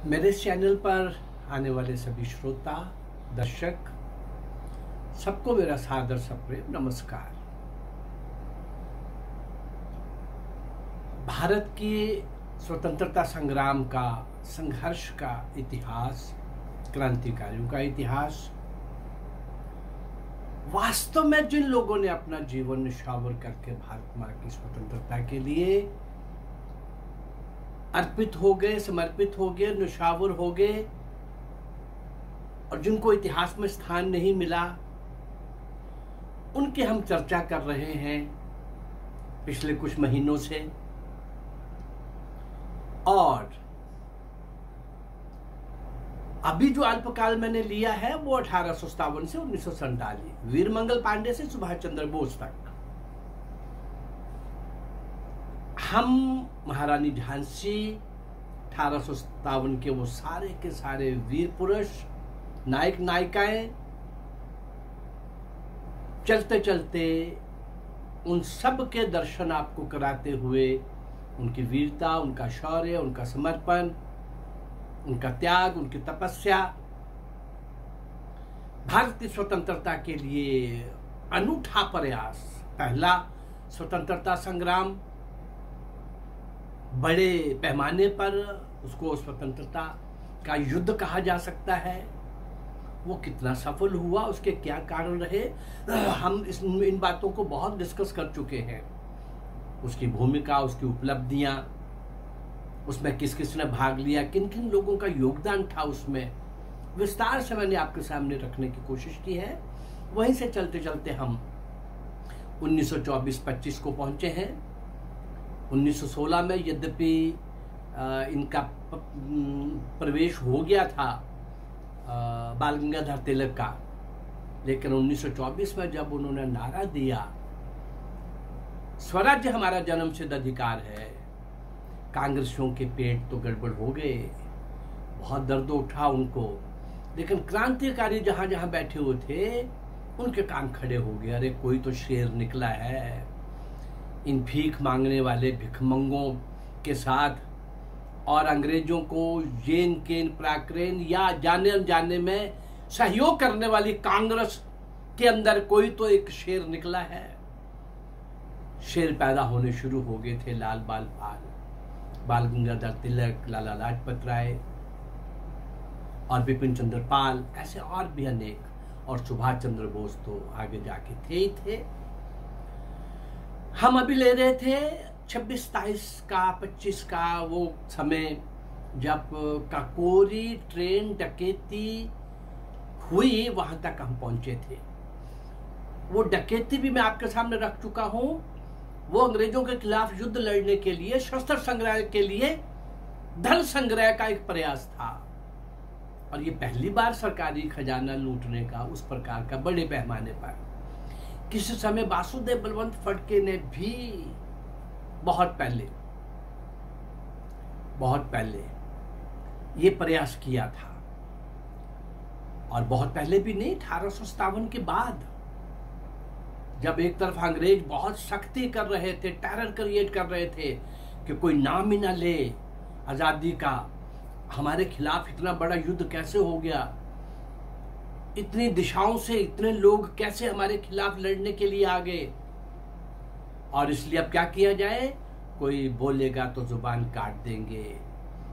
मेरे इस चैनल पर आने वाले सभी श्रोता, दर्शक, सबको मेरा सादर सप्रेम नमस्कार। भारत की स्वतंत्रता संग्राम का, संघर्ष का इतिहास, क्रांतिकारियों का इतिहास, वास्तव में जिन लोगों ने अपना जीवन निछावर करके भारत माँ की स्वतंत्रता के लिए अर्पित हो गए, समर्पित हो गए, निछावर हो गए और जिनको इतिहास में स्थान नहीं मिला, उनकी हम चर्चा कर रहे हैं पिछले कुछ महीनों से। और अभी जो अल्पकाल मैंने लिया है वो 1857 से 1947, वीरमंगल पांडे से सुभाष चंद्र बोस तक। हम महारानी झांसी, 1857 के वो सारे के सारे वीर पुरुष, नायक नायिकाएं, चलते चलते उन सब के दर्शन आपको कराते हुए उनकी वीरता, उनका शौर्य, उनका समर्पण, उनका त्याग, उनकी तपस्या, भारत की स्वतंत्रता के लिए अनूठा प्रयास, पहला स्वतंत्रता संग्राम, बड़े पैमाने पर उसको स्वतंत्रता का युद्ध कहा जा सकता है। वो कितना सफल हुआ, उसके क्या कारण रहे, हम इन बातों को बहुत डिस्कस कर चुके हैं। उसकी भूमिका, उसकी उपलब्धियां, उसमें किस किस ने भाग लिया, किन किन लोगों का योगदान था, उसमें विस्तार से मैंने आपके सामने रखने की कोशिश की है। वहीं से चलते चलते हम 1924-25 को पहुंचे हैं। 1916 में यद्यपि इनका प्रवेश हो गया था बाल गंगाधर तिलक का, लेकिन 1924 में जब उन्होंने नारा दिया स्वराज्य हमारा जन्मसिद्ध अधिकार है, कांग्रेसियों के पेट तो गड़बड़ हो गए, बहुत दर्द उठा उनको। लेकिन क्रांतिकारी जहां जहां बैठे हुए थे उनके कान खड़े हो गए, अरे कोई तो शेर निकला है। इन भीख मांगने वाले भिखमंगों के साथ और अंग्रेजों को येन केन प्राक्रेन या जाने अनजाने में सहयोग करने वाली कांग्रेस के अंदर कोई तो एक शेर निकला है। शेर पैदा होने शुरू हो गए थे, लाल बाल पाल, बाल गंगाधर तिलक, लाला लाजपत राय और बिपिन चंद्र पाल, ऐसे और भी अनेक, और सुभाष चंद्र बोस तो आगे जाके थे ही थे। हम अभी ले रहे थे 26-27 का, 25 का, वो समय जब काकोरी ट्रेन डकैती हुई, वहां तक हम पहुंचे थे। वो डकैती भी मैं आपके सामने रख चुका हूं। वो अंग्रेजों के खिलाफ युद्ध लड़ने के लिए, शस्त्र संग्रह के लिए, धन संग्रह का एक प्रयास था। और ये पहली बार सरकारी खजाना लूटने का उस प्रकार का बड़े पैमाने पर, किसी समय वासुदेव बलवंत फड़के ने भी बहुत पहले ये प्रयास किया था। और बहुत पहले भी नहीं, 1857 के बाद, जब एक तरफ अंग्रेज बहुत सख्ती कर रहे थे, टेरर क्रिएट कर रहे थे कि कोई नाम ही ना ले आजादी का, हमारे खिलाफ इतना बड़ा युद्ध कैसे हो गया, इतनी दिशाओं से इतने लोग कैसे हमारे खिलाफ लड़ने के लिए आ गए। और इसलिए अब क्या किया जाए, कोई बोलेगा तो जुबान काट देंगे,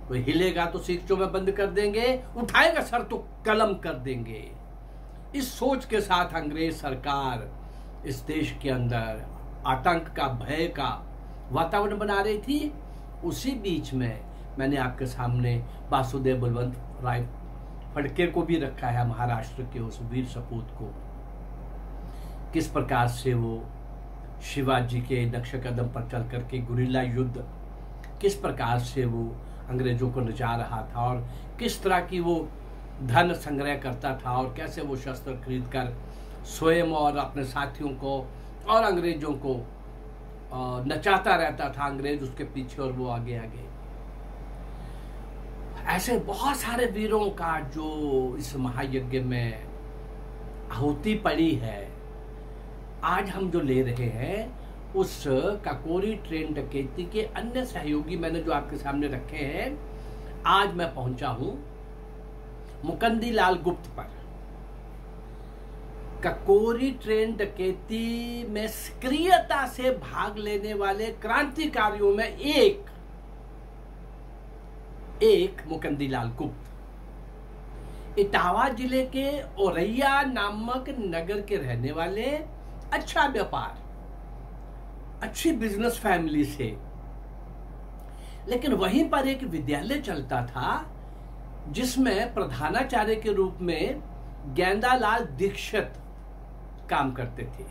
कोई हिलेगा तो सीखचों में बंद कर देंगे, उठाएगा सर तो कलम कर देंगे। इस सोच के साथ अंग्रेज सरकार इस देश के अंदर आतंक का, भय का वातावरण बना रही थी। उसी बीच में मैंने आपके सामने वासुदेव बलवंत राय फड़के को भी रखा है, महाराष्ट्र के उस वीर सपूत को, किस प्रकार से वो शिवाजी के नक्शे कदम पर चल करके गुरिल्ला युद्ध, किस प्रकार से वो अंग्रेजों को नचा रहा था और किस तरह की वो धन संग्रह करता था और कैसे वो शस्त्र खरीद कर स्वयं और अपने साथियों को और अंग्रेजों को नचाता रहता था, अंग्रेज उसके पीछे और वो आगे आगे। ऐसे बहुत सारे वीरों का जो इस महायज्ञ में आहुति पड़ी है। आज हम जो ले रहे हैं उस काकोरी ट्रेन डकैती के अन्य सहयोगी मैंने जो आपके सामने रखे हैं, आज मैं पहुंचा हूं मुकंदी लाल गुप्त पर। ककोरी ट्रेन डकैती में सक्रियता से भाग लेने वाले क्रांतिकारियों में एक मुकंदी लाल गुप्त, इटावा जिले के औरैया नामक नगर के रहने वाले, अच्छा व्यापार, अच्छी बिजनेस फैमिली से, लेकिन वहीं पर एक विद्यालय चलता था जिसमें प्रधानाचार्य के रूप में गेंदालाल दीक्षित काम करते थे।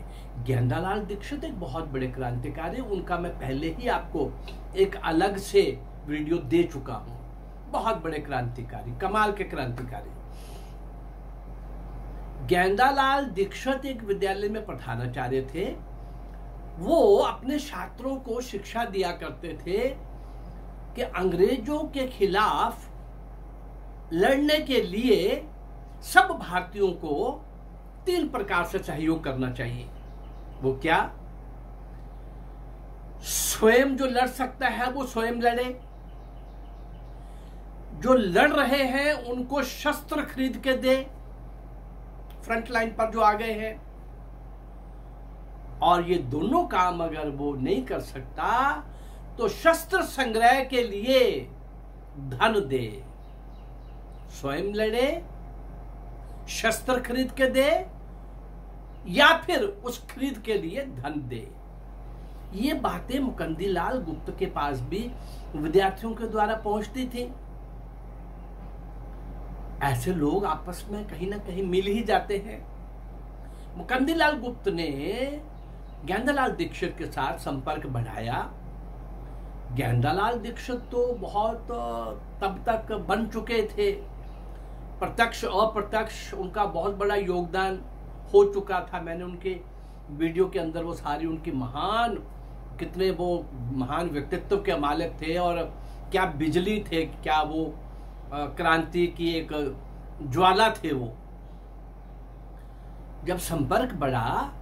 गेंदालाल दीक्षित एक बहुत बड़े क्रांतिकारी, उनका मैं पहले ही आपको एक अलग से वीडियो दे चुका हूं। बहुत बड़े क्रांतिकारी, कमाल के क्रांतिकारी। गेंदालाल दीक्षित एक विद्यालय में प्रधानाचार्य थे। वो अपने छात्रों को शिक्षा दिया करते थे कि अंग्रेजों के खिलाफ लड़ने के लिए सब भारतीयों को 3 प्रकार से सहयोग करना चाहिए। वो क्या? स्वयं जो लड़ सकता है वो स्वयं लड़े, जो लड़ रहे हैं उनको शस्त्र खरीद के दे, फ्रंट लाइन पर जो आ गए हैं, और ये दोनों काम अगर वो नहीं कर सकता तो शस्त्र संग्रह के लिए धन दे। स्वयं लड़े, शस्त्र खरीद के दे, या फिर उस खरीद के लिए धन दे। ये बातें मुकंदी लाल गुप्त के पास भी विद्यार्थियों के द्वारा पहुंचती थी। ऐसे लोग आपस में कहीं ना कहीं मिल ही जाते हैं। मुकंदी लाल गुप्त ने गेंदालाल दीक्षित के साथ संपर्क बढ़ाया। गेंदालाल दीक्षित तो बहुत तब तक बन चुके थे, प्रत्यक्ष अप्रत्यक्ष उनका बहुत बड़ा योगदान हो चुका था। मैंने उनके वीडियो के अंदर वो सारी उनकी कितने वो महान व्यक्तित्व के मालिक थे, और क्या बिजली थे, क्या वो क्रांति की एक ज्वाला थे। वो जब संपर्क बढ़ा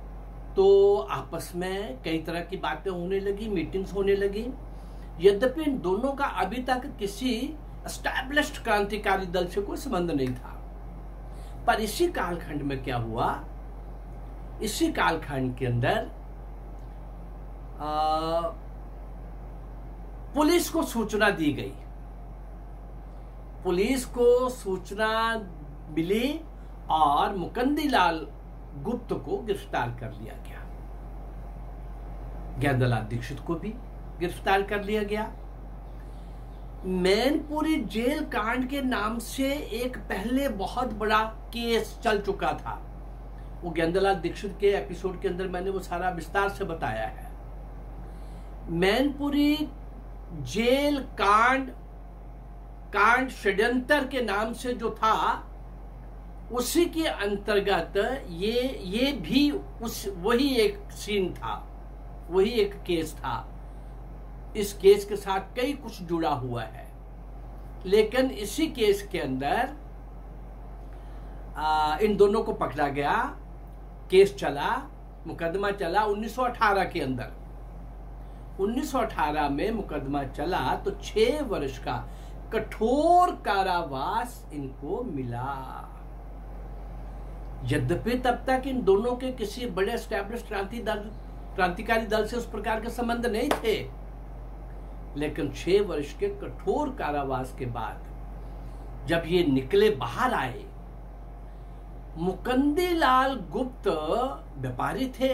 तो आपस में कई तरह की बातें होने लगी, मीटिंग्स होने लगी। यद्यपि इन दोनों का अभी तक किसी एस्टैब्लिश्ड क्रांतिकारी दल से कोई संबंध नहीं था, पर इसी कालखंड में क्या हुआ, इसी कालखंड के अंदर पुलिस को सूचना दी गई। पुलिस को सूचना मिली और मुकंदी लाल गुप्त को गिरफ्तार कर लिया गया। गेंदालाल दीक्षित को भी गिरफ्तार कर लिया गया। मैनपुरी जेल कांड के नाम से एक पहले बहुत बड़ा केस चल चुका था। वो गेंदालाल दीक्षित के एपिसोड के अंदर मैंने वो सारा विस्तार से बताया है। मैनपुरी जेल कांड षड्यंत्र के नाम से जो था, उसी के अंतर्गत ये भी वही एक सीन था, वही एक केस था। इस केस के साथ कई कुछ जुड़ा हुआ है, लेकिन इसी केस के अंदर इन दोनों को पकड़ा गया। केस चला, मुकदमा चला 1918 के अंदर। 1918 में मुकदमा चला तो 6 वर्ष का कठोर कारावास इनको मिला। यद्यपि तब तक इन दोनों के किसी बड़े एस्टैब्लिश्ड क्रांतिकारी दल से उस प्रकार के संबंध नहीं थे, लेकिन 6 वर्ष के कठोर कारावास के बाद जब ये निकले, बाहर आए, मुकंदी लाल गुप्त व्यापारी थे।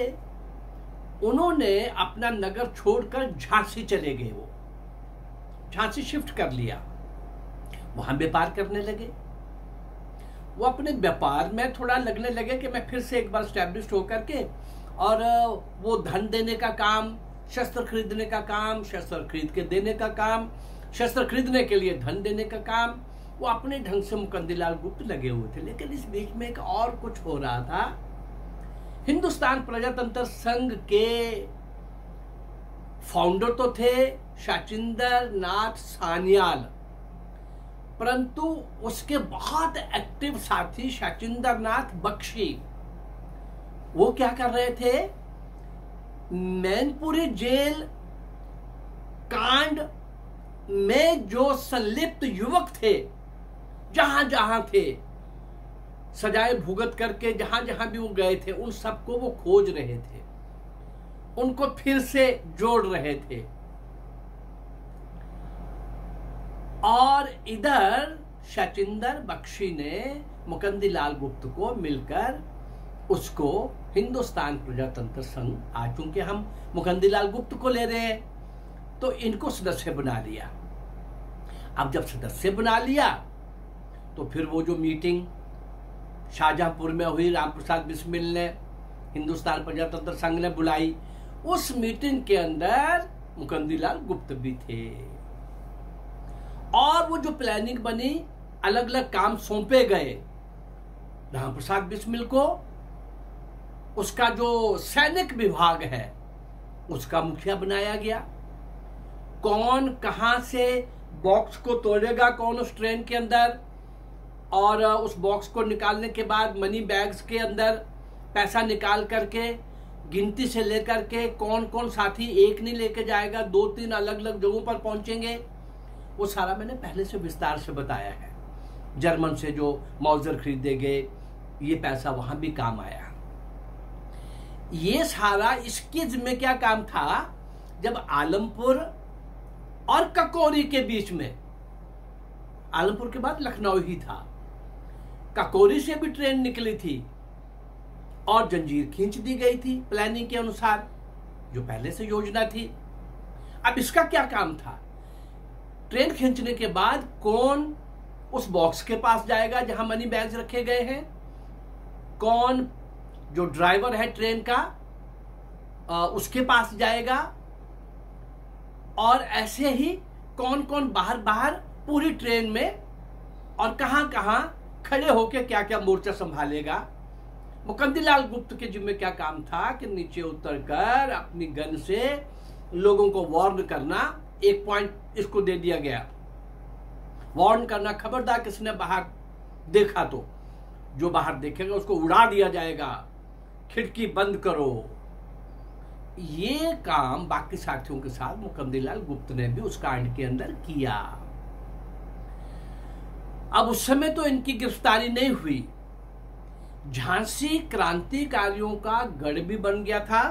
उन्होंने अपना नगर छोड़कर झांसी चले गए। वो झांसी शिफ्ट कर लिया, वहां व्यापार करने लगे। वो अपने व्यापार में थोड़ा लगने लगे कि मैं फिर से एक बार स्टैब्लिश होकर के, और वो धन देने का काम, शस्त्र खरीदने का काम, शस्त्र खरीद के देने का काम, शस्त्र खरीदने के लिए धन देने का काम, वो अपने ढंग से मुकंदी लाल गुप्त लगे हुए थे। लेकिन इस बीच में एक और कुछ हो रहा था। हिंदुस्तान प्रजातंत्र संघ के फाउंडर तो थे शचिंद्र नाथ सान्याल, परंतु उसके बहुत एक्टिव साथी शचिंद्र नाथ बख्शी, वो क्या कर रहे थे, मैनपुरी जेल कांड में जो संलिप्त युवक थे, जहां जहां थे, सजाए भुगत करके जहां जहां भी वो गए थे, उन सबको वो खोज रहे थे, उनको फिर से जोड़ रहे थे। और इधर शचिंदर बख्शी ने मुकंदीलाल गुप्त को मिलकर उसको हिंदुस्तान प्रजातंत्र संघ, आज चूंकि हम मुकंदीलाल गुप्त को ले रहे हैं तो इनको सदस्य बना लिया। अब जब सदस्य बना लिया तो फिर वो जो मीटिंग शाहजहांपुर में हुई, रामप्रसाद बिस्मिल ने, हिंदुस्तान प्रजातंत्र संघ ने बुलाई, उस मीटिंग के अंदर मुकंदीलाल गुप्त भी थे। और वो जो प्लानिंग बनी, अलग अलग काम सौंपे गए। रामप्रसाद बिस्मिल को उसका जो सैनिक विभाग है उसका मुखिया बनाया गया। कौन कहां से बॉक्स को तोड़ेगा, कौन उस ट्रेन के अंदर, और उस बॉक्स को निकालने के बाद मनी बैग्स के अंदर पैसा निकाल करके गिनती से लेकर के कौन कौन साथी एक नहीं लेके जाएगा, 2-3 अलग अलग जगहों पर पहुंचेंगे, वो सारा मैंने पहले से विस्तार से बताया है। जर्मन से जो मौजर खरीदे गए, ये पैसा वहां भी काम आया। ये सारा इसके जिम्मे क्या काम था, जब आलमपुर और ककोरी के बीच में, आलमपुर के बाद लखनऊ ही था, ककोरी से भी ट्रेन निकली थी और जंजीर खींच दी गई थी प्लानिंग के अनुसार, जो पहले से योजना थी। अब इसका क्या काम था, ट्रेन खींचने के बाद कौन उस बॉक्स के पास जाएगा जहां मनी बैग्स रखे गए हैं, कौन जो ड्राइवर है ट्रेन का उसके पास जाएगा, और ऐसे ही कौन कौन बाहर बाहर पूरी ट्रेन में और कहां कहां खड़े होकर क्या क्या मोर्चा संभालेगा। मुकंदीलाल गुप्त के जिम्मे क्या काम था कि नीचे उतरकर अपनी गन से लोगों को वार्न करना। एक पॉइंट इसको दे दिया गया, वार्न करना, खबरदार किसने बाहर देखा तो जो बाहर देखेगा उसको उड़ा दिया जाएगा, खिड़की बंद करो। ये काम बाकी साथियों के साथ मुकंदीलाल गुप्त ने भी उस कांड के अंदर किया। अब उस समय तो इनकी गिरफ्तारी नहीं हुई। झांसी क्रांतिकारियों का गढ़ भी बन गया था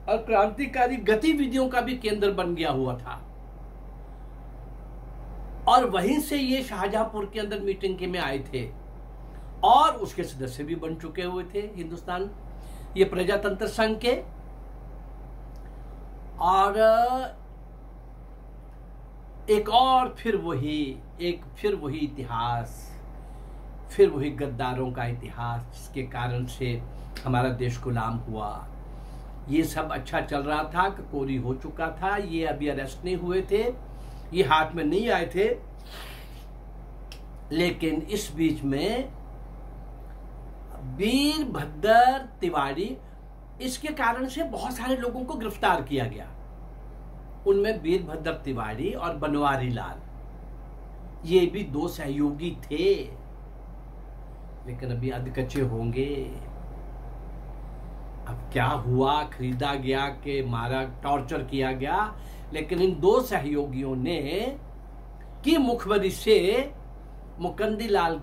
और क्रांतिकारी गतिविधियों का भी केंद्र बन गया हुआ था, और वहीं से ये शाहजहांपुर के अंदर मीटिंग के में आए थे और उसके सदस्य भी बन चुके हुए थे हिंदुस्तान ये प्रजातंत्र संघ के। और फिर वही इतिहास, फिर वही गद्दारों का इतिहास, जिसके कारण से हमारा देश गुलाम हुआ। ये सब अच्छा चल रहा था, ककोरी हो चुका था, ये अभी अरेस्ट नहीं हुए थे, ये हाथ में नहीं आए थे, लेकिन इस बीच में वीरभद्र तिवारी, इसके कारण से बहुत सारे लोगों को गिरफ्तार किया गया। उनमें वीरभद्र तिवारी और बनवारी लाल, ये भी 2 सहयोगी थे, लेकिन अभी अधकच्चे होंगे। अब क्या हुआ, खरीदा गया कि मारा, टॉर्चर किया गया, लेकिन इन 2 सहयोगियों ने की मुखबरी से मुकंदीलाल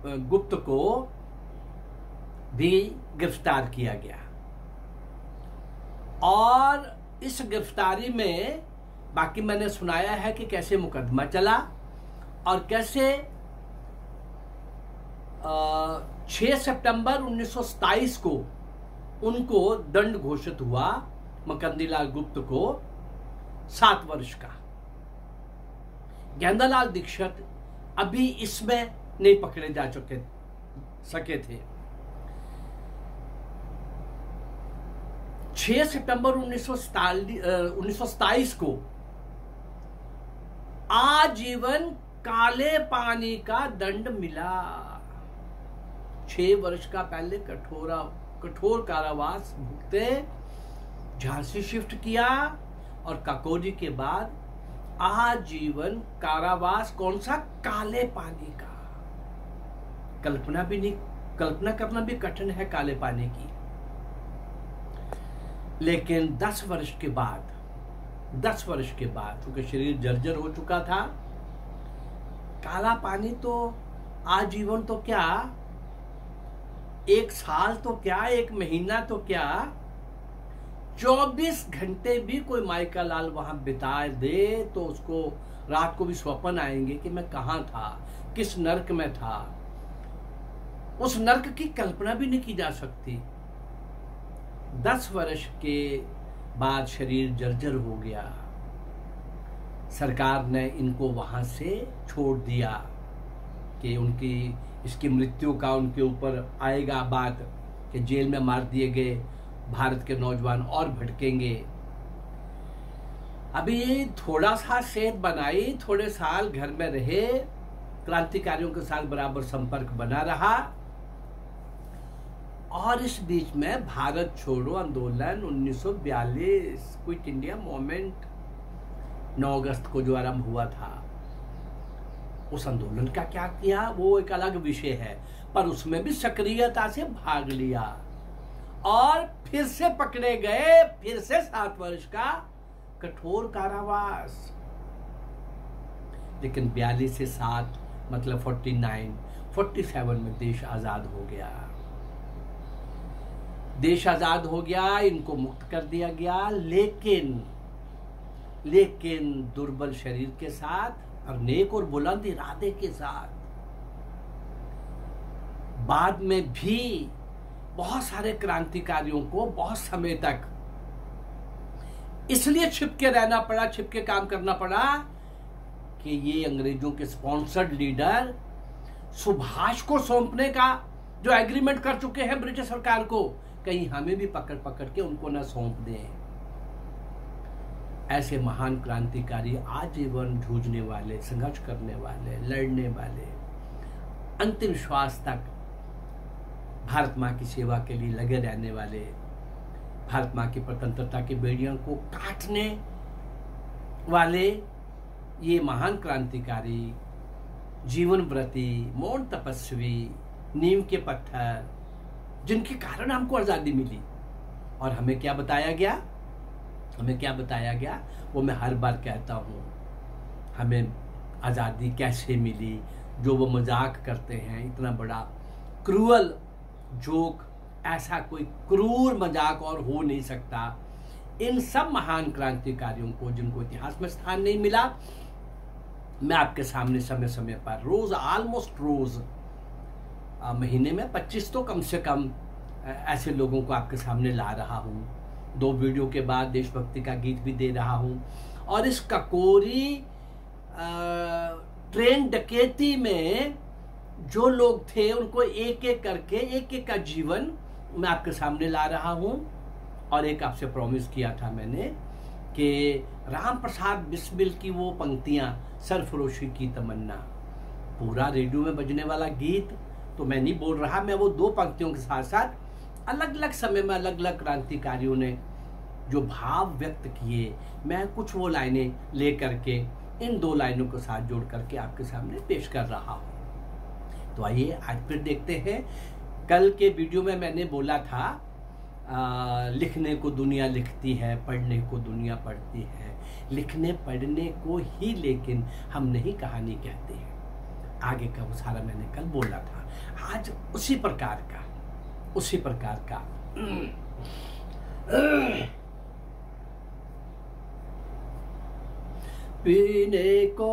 गुप्त को भी गिरफ्तार किया गया। और इस गिरफ्तारी में बाकी मैंने सुनाया है कि कैसे मुकदमा चला और कैसे 6 सितंबर 1927 को उनको दंड घोषित हुआ, मुकंदीलाल गुप्त को 7 वर्ष का। गेंदालाल दीक्षित अभी इसमें नहीं पकड़े जा सके थे। 6 सितंबर 1927 को आजीवन काले पानी का दंड मिला। 6 वर्ष का पहले कठोर कारावास भुगते, झांसी शिफ्ट किया और ककोरी के बाद आजीवन कारावास। कौन सा? काले पानी का। कल्पना करना भी कठिन है काले पानी की। लेकिन 10 वर्ष के बाद 10 वर्ष के बाद, क्योंकि शरीर जर्जर हो चुका था, काला पानी तो आजीवन तो क्या, 1 साल तो क्या, 1 महीना तो क्या, 24 घंटे भी कोई माइका लाल वहां बिता दे तो उसको रात को भी स्वप्न आएंगे कि मैं कहां था, किस नर्क में था। उस नर्क की कल्पना भी नहीं की जा सकती। 10 वर्ष के बाद शरीर जर्जर हो गया। सरकार ने इनको वहां से छोड़ दिया कि उनकी इसकी मृत्यु का उनके ऊपर आएगा बात कि जेल में मार दिए गए भारत के नौजवान और भटकेंगे। अभी थोड़ा सा सेहत बनाई, थोड़े साल घर में रहे, क्रांतिकारियों के साथ बराबर संपर्क बना रहा, और इस बीच में भारत छोड़ो आंदोलन 1942 क्विट इंडिया मूवमेंट 9 अगस्त को जो आरंभ हुआ था, उस आंदोलन का क्या किया वो एक अलग विषय है, पर उसमें भी सक्रियता से भाग लिया और फिर से पकड़े गए, फिर से 7 वर्ष का कठोर कारावास। लेकिन 42 से 7 मतलब 47 में देश आजाद हो गया। देश आजाद हो गया, इनको मुक्त कर दिया गया, लेकिन दुर्बल शरीर के साथ और नेक और बुलंद इरादे के साथ बाद में भी बहुत सारे क्रांतिकारियों को बहुत समय तक इसलिए छिपके रहना पड़ा, छिपके काम करना पड़ा कि ये अंग्रेजों के स्पॉन्सर्ड लीडर सुभाष को सौंपने का जो एग्रीमेंट कर चुके हैं ब्रिटिश सरकार को, कहीं हमें भी पकड़ के उनको ना सौंप दें। ऐसे महान क्रांतिकारी आजीवन जूझने वाले, संघर्ष करने वाले, लड़ने वाले, अंतिम श्वास तक भारत मां की सेवा के लिए लगे रहने वाले, भारत मां की स्वतंत्रता की बेड़ियों को काटने वाले ये महान क्रांतिकारी, जीवन व्रती, मौन तपस्वी, नीम के पत्थर, जिनके कारण हमको आजादी मिली। और हमें क्या बताया गया, वो मैं हर बार कहता हूं, हमें आजादी कैसे मिली, जो वो मजाक करते हैं, इतना बड़ा क्रूअल जोक, ऐसा कोई क्रूर मजाक और हो नहीं सकता। इन सब महान क्रांतिकारियों को जिनको इतिहास में स्थान नहीं मिला, मैं आपके सामने समय समय पर रोज, ऑलमोस्ट रोज, महीने में 25 तो कम से कम ऐसे लोगों को आपके सामने ला रहा हूं। 2 वीडियो के बाद देशभक्ति का गीत भी दे रहा हूं, और इस ककोरी ट्रेन डकैती में जो लोग थे उनको एक एक करके, एक एक का जीवन मैं आपके सामने ला रहा हूं। और एक आपसे प्रॉमिस किया था मैंने कि राम प्रसाद बिस्मिल की वो पंक्तियां, सरफरोशी की तमन्ना, पूरा रेडियो में बजने वाला गीत तो मैं नहीं बोल रहा, मैं वो 2 पंक्तियों के साथ साथ अलग अलग समय में अलग अलग क्रांतिकारियों ने जो भाव व्यक्त किए, मैं कुछ वो लाइनें ले करके इन 2 लाइनों को साथ जोड़ करके आपके सामने पेश कर रहा हूं। तो आइए आज फिर देखते हैं। कल के वीडियो में मैंने बोला था लिखने को दुनिया लिखती है, पढ़ने को दुनिया पढ़ती है, लिखने पढ़ने को ही लेकिन हम नहीं कहानी कहते हैं। आगे का वो सारा मैंने कल बोला था। आज उसी प्रकार का पीने को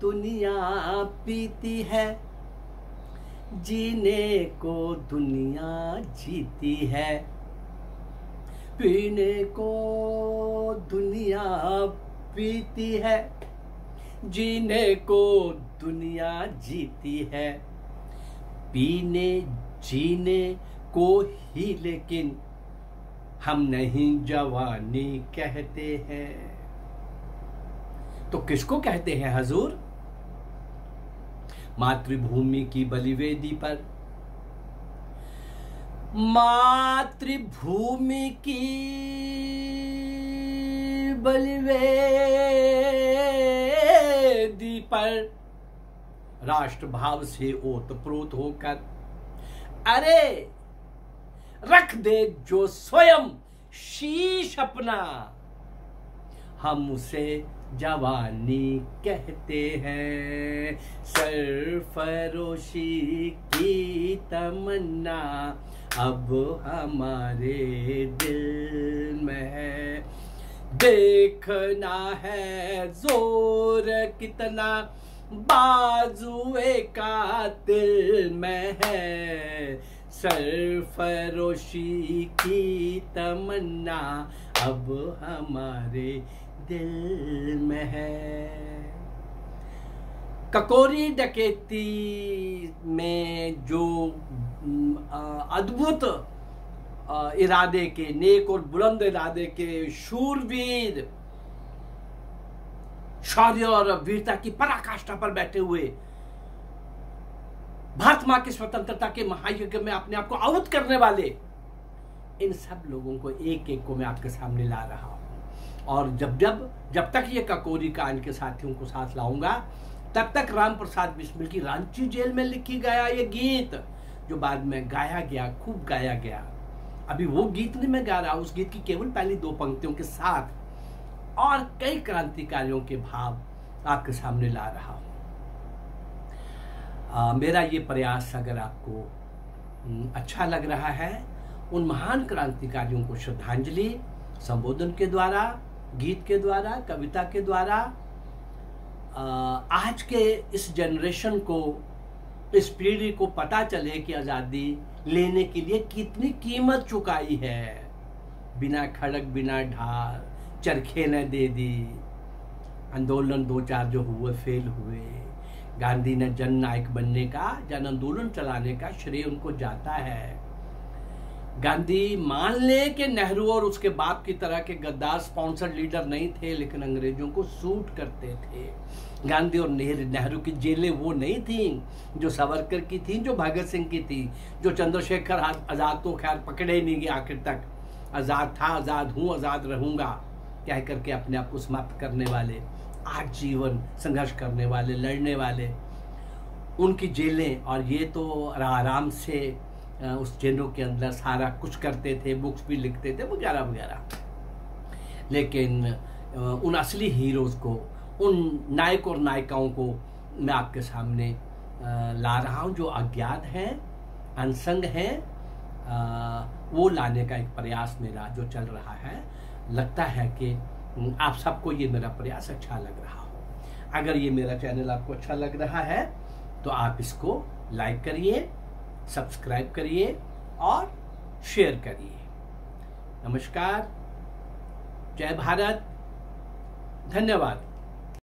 दुनिया पीती है, जीने को दुनिया जीती है। पीने को दुनिया पीती है, जीने को दुनिया जीती है। पीने जीने को ही लेकिन हम नहीं जवानी कहते हैं। तो किसको कहते हैं हजूर? मातृभूमि की बलिवेदी पर, मातृभूमि की बलिवेदी पर राष्ट्रभाव से ओतप्रोत होकर, अरे रख दे जो स्वयं शीश अपना, हम उसे जवानी कहते हैं। सरफरोशी की तमन्ना अब हमारे दिल में है। देखना है जोर कितना बाजुए कातिल में है। सरफरोशी की तमन्ना अब हमारे दिल में है। ककोरी डकैती में जो अद्भुत इरादे के, नेक और बुलंद इरादे के शूरवीर, शौर्य और वीरता की पराकाष्ठा पर बैठे हुए, भारत मां की स्वतंत्रता के महायज्ञ में अपने आप को आहुत करने वाले, इन सब लोगों को एक एक को मैं आपके सामने ला रहा हूं। और जब तक ये ककोरी का इनके साथियों को साथ लाऊंगा, तब तक राम प्रसाद बिस्मिल की रांची जेल में लिखी गया ये गीत, जो बाद में गाया गया, खूब गाया गया। अभी वो गीत नहीं मैं गा रहा, उस गीत की केवल पहली 2 पंक्तियों के साथ और कई क्रांतिकारियों के भाव आपके सामने ला रहा हूं। मेरा ये प्रयास अगर आपको अच्छा लग रहा है, उन महान क्रांतिकारियों को श्रद्धांजलि संबोधन के द्वारा, गीत के द्वारा, कविता के द्वारा आज के इस जनरेशन को, इस पीढ़ी को पता चले कि आज़ादी लेने के लिए कितनी कीमत चुकाई है। बिना खड़क बिना ढाल चरखे न दे दी, आंदोलन 2-4 जो हुए फेल हुए। गांधी ने जन नायक बनने का, जन आंदोलन चलाने का श्रेय उनको जाता है। गांधी मान ले कि नेहरू और उसके बाप की तरह के गद्दार स्पॉन्सर्ड लीडर नहीं थे, लेकिन अंग्रेजों को सूट करते थे। गांधी और नेहरू की जेलें वो नहीं थी जो सावरकर की थी, जो भगत सिंह की थी, जो चंद्रशेखर आजाद तो खैर पकड़े ही नहीं गए आखिर तक। आजाद था, आजाद हूं, आजाद रहूंगा कह करके अपने आप को समाप्त करने वाले, आजीवन संघर्ष करने वाले, लड़ने वाले, उनकी जेलें। और ये तो आराम से उस जेलों के अंदर सारा कुछ करते थे, बुक्स भी लिखते थे वगैरह वगैरह। लेकिन उन असली हीरोज को, उन नायक और नायिकाओं को मैं आपके सामने ला रहा हूं, जो अज्ञात हैं, अनसंग हैं। वो लाने का एक प्रयास मेरा जो चल रहा है। लगता है कि आप सबको ये मेरा प्रयास अच्छा लग रहा हो। अगर ये मेरा चैनल आपको अच्छा लग रहा है तो आप इसको लाइक करिए, सब्सक्राइब करिए और शेयर करिए। नमस्कार, जय भारत, धन्यवाद।